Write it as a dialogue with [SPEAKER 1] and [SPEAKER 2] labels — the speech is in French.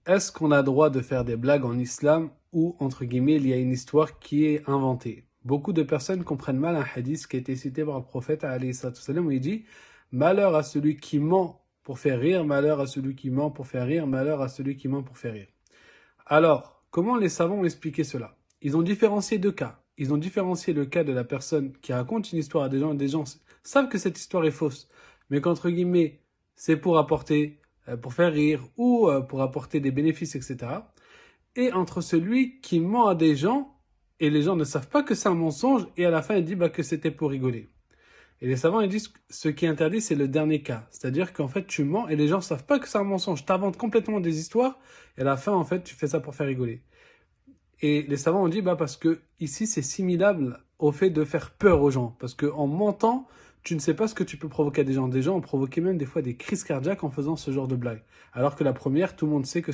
[SPEAKER 1] Est-ce qu'on a le droit de faire des blagues en islam ou, entre guillemets, il y a une histoire qui est inventée? Beaucoup de personnes comprennent mal un hadith qui a été cité par le prophète alayhi salatu wassalam, où il dit « Malheur à celui qui ment pour faire rire, malheur à celui qui ment pour faire rire, malheur à celui qui ment pour faire rire. » Alors, comment les savants ont expliqué cela? Ils ont différencié deux cas. Ils ont différencié le cas de la personne qui raconte une histoire à des gens, et des gens savent que cette histoire est fausse, mais qu'entre guillemets, c'est pour faire rire ou pour apporter des bénéfices, etc. Et entre celui qui ment à des gens et les gens ne savent pas que c'est un mensonge et à la fin il dit que c'était pour rigoler. Et les savants ils disent que ce qui est interdit c'est le dernier cas, c'est-à-dire qu'en fait tu mens et les gens ne savent pas que c'est un mensonge, tu inventes complètement des histoires et à la fin en fait tu fais ça pour faire rigoler. Et les savants ont dit parce que ici c'est similable au fait de faire peur aux gens, parce qu'en mentant tu ne sais pas ce que tu peux provoquer à des gens. Des gens ont provoqué même des fois des crises cardiaques en faisant ce genre de blague. Alors que la première, tout le monde sait que